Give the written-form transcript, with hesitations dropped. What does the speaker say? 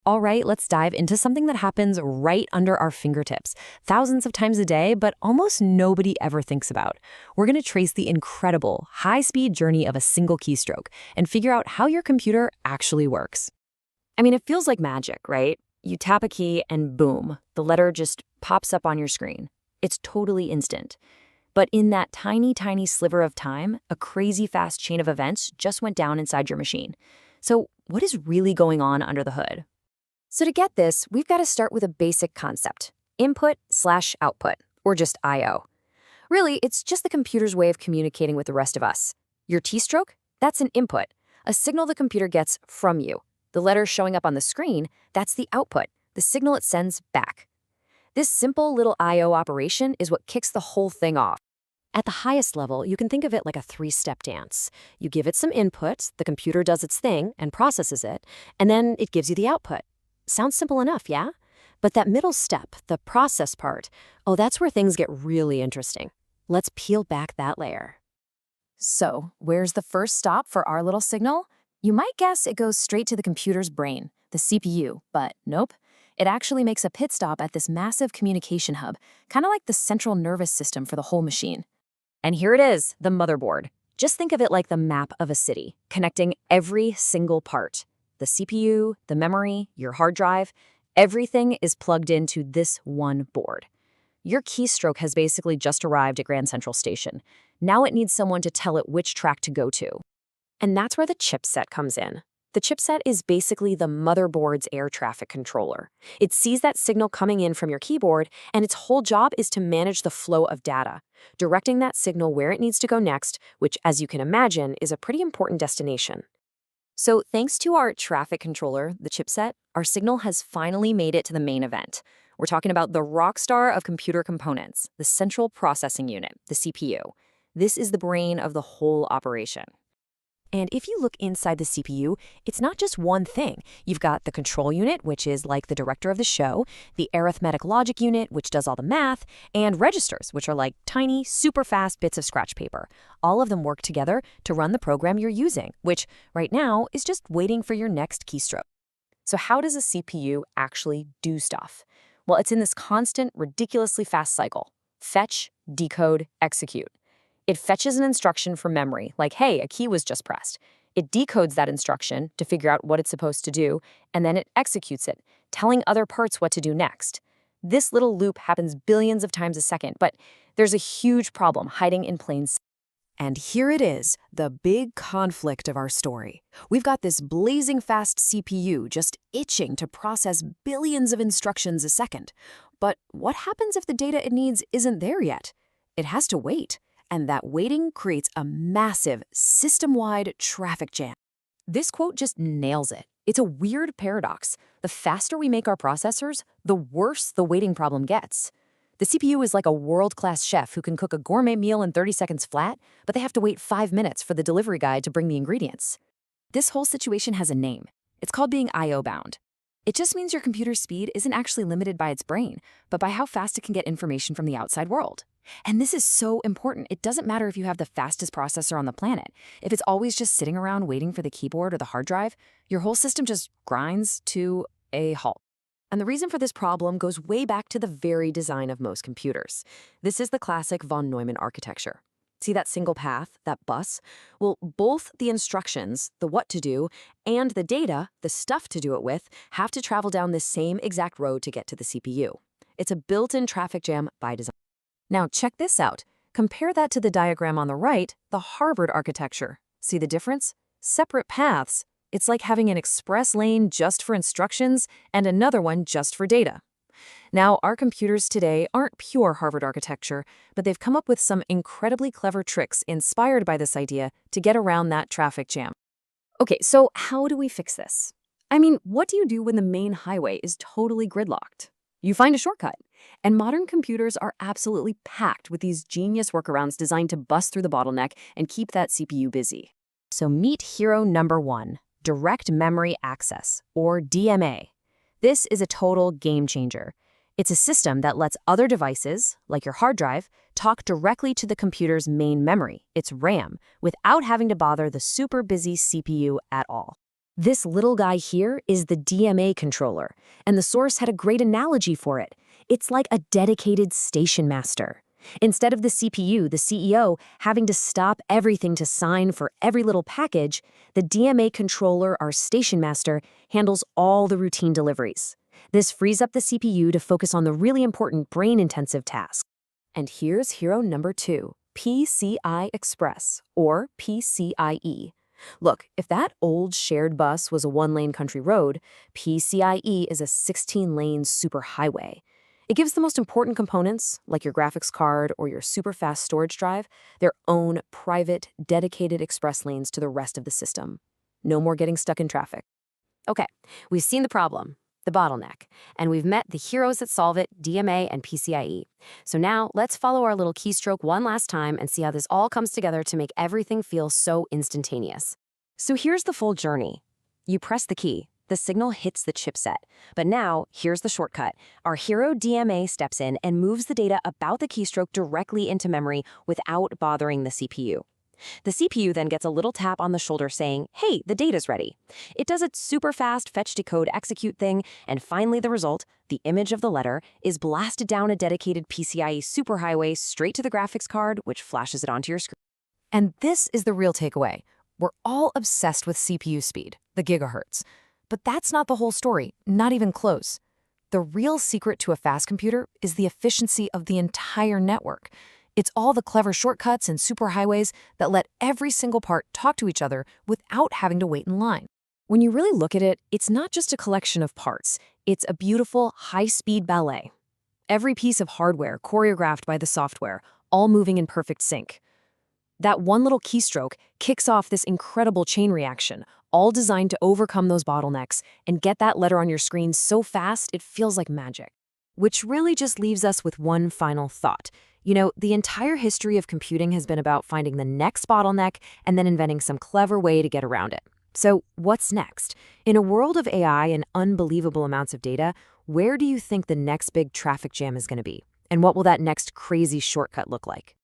All right, let's dive into something that happens right under our fingertips, thousands of times a day, but almost nobody ever thinks about. We're going to trace the incredible, high-speed journey of a single keystroke and figure out how your computer actually works. I mean, it feels like magic, right? You tap a key and boom, the letter just pops up on your screen. It's totally instant. But in that tiny, tiny sliver of time, a crazy fast chain of events just went down inside your machine. So what is really going on under the hood? So to get this, we've got to start with a basic concept, input/output, or just I/O. Really, it's just the computer's way of communicating with the rest of us. Your keystroke? That's an input, a signal the computer gets from you. The letter showing up on the screen, that's the output, the signal it sends back. This simple little I/O operation is what kicks the whole thing off. At the highest level, you can think of it like a three-step dance. You give it some input, the computer does its thing and processes it, and then it gives you the output. Sounds simple enough, yeah? But that middle step, the process part, oh, that's where things get really interesting. Let's peel back that layer. So, where's the first stop for our little signal? You might guess it goes straight to the computer's brain, the CPU, but nope. It actually makes a pit stop at this massive communication hub, kind of like the central nervous system for the whole machine. And here it is, the motherboard. Just think of it like the map of a city, connecting every single part. The CPU, the memory, your hard drive, everything is plugged into this one board. Your keystroke has basically just arrived at Grand Central Station. Now it needs someone to tell it which track to go to. And that's where the chipset comes in. The chipset is basically the motherboard's air traffic controller. It sees that signal coming in from your keyboard, and its whole job is to manage the flow of data, directing that signal where it needs to go next, which, as you can imagine, is a pretty important destination. So thanks to our traffic controller, the chipset, our signal has finally made it to the main event. We're talking about the rock star of computer components, the central processing unit, the CPU. This is the brain of the whole operation. And if you look inside the CPU, it's not just one thing. You've got the control unit, which is like the director of the show, the arithmetic logic unit, which does all the math, and registers, which are like tiny, super fast bits of scratch paper. All of them work together to run the program you're using, which right now is just waiting for your next keystroke. So how does a CPU actually do stuff? Well, it's in this constant, ridiculously fast cycle. Fetch, decode, execute. It fetches an instruction from memory, like, hey, a key was just pressed. It decodes that instruction to figure out what it's supposed to do, and then it executes it, telling other parts what to do next. This little loop happens billions of times a second, but there's a huge problem hiding in plain sight. And here it is, the big conflict of our story. We've got this blazing fast CPU just itching to process billions of instructions a second. But what happens if the data it needs isn't there yet? It has to wait. And that waiting creates a massive, system-wide traffic jam. This quote just nails it. It's a weird paradox. The faster we make our processors, the worse the waiting problem gets. The CPU is like a world-class chef who can cook a gourmet meal in 30 seconds flat, but they have to wait 5 minutes for the delivery guy to bring the ingredients. This whole situation has a name. It's called being I/O bound. It just means your computer's speed isn't actually limited by its brain, but by how fast it can get information from the outside world. And this is so important. It doesn't matter if you have the fastest processor on the planet. If it's always just sitting around waiting for the keyboard or the hard drive, your whole system just grinds to a halt. And the reason for this problem goes way back to the very design of most computers. This is the classic von Neumann architecture. See that single path, that bus? Well, both the instructions, the what to do, and the data, the stuff to do it with, have to travel down this same exact road to get to the CPU. It's a built-in traffic jam by design. Now check this out. Compare that to the diagram on the right, the Harvard architecture. See the difference? Separate paths. It's like having an express lane just for instructions and another one just for data. Now, our computers today aren't pure Harvard architecture, but they've come up with some incredibly clever tricks inspired by this idea to get around that traffic jam. Okay, so how do we fix this? I mean, what do you do when the main highway is totally gridlocked? You find a shortcut. And modern computers are absolutely packed with these genius workarounds designed to bust through the bottleneck and keep that CPU busy. So meet hero number 1, Direct Memory Access, or DMA. This is a total game changer. It's a system that lets other devices, like your hard drive, talk directly to the computer's main memory, its RAM, without having to bother the super busy CPU at all. This little guy here is the DMA controller, and the source had a great analogy for it. It's like a dedicated station master. Instead of the CPU, the CEO, having to stop everything to sign for every little package, the DMA controller, our station master, handles all the routine deliveries. This frees up the CPU to focus on the really important brain-intensive tasks. And here's hero number 2, PCI Express, or PCIe. Look, if that old shared bus was a 1-lane country road, PCIe is a 16-lane superhighway. It gives the most important components, like your graphics card or your super fast storage drive, their own private, dedicated express lanes to the rest of the system. No more getting stuck in traffic. Okay, we've seen the problem, the bottleneck, and we've met the heroes that solve it, DMA and PCIe. So now let's follow our little keystroke one last time and see how this all comes together to make everything feel so instantaneous. So here's the full journey. You press the key. The signal hits the chipset. But now, here's the shortcut. Our hero DMA steps in and moves the data about the keystroke directly into memory without bothering the CPU. The CPU then gets a little tap on the shoulder saying, hey, the data's ready. It does its super fast fetch, decode, execute thing, and finally the result, the image of the letter, is blasted down a dedicated PCIe superhighway straight to the graphics card, which flashes it onto your screen. And this is the real takeaway. We're all obsessed with CPU speed, the gigahertz. But that's not the whole story, not even close. The real secret to a fast computer is the efficiency of the entire network. It's all the clever shortcuts and superhighways that let every single part talk to each other without having to wait in line. When you really look at it, it's not just a collection of parts. It's a beautiful, high-speed ballet. Every piece of hardware choreographed by the software, all moving in perfect sync. That one little keystroke kicks off this incredible chain reaction, all designed to overcome those bottlenecks and get that letter on your screen so fast it feels like magic. Which really just leaves us with one final thought. You know, the entire history of computing has been about finding the next bottleneck and then inventing some clever way to get around it. So what's next? In a world of AI and unbelievable amounts of data, where do you think the next big traffic jam is going to be? And what will that next crazy shortcut look like?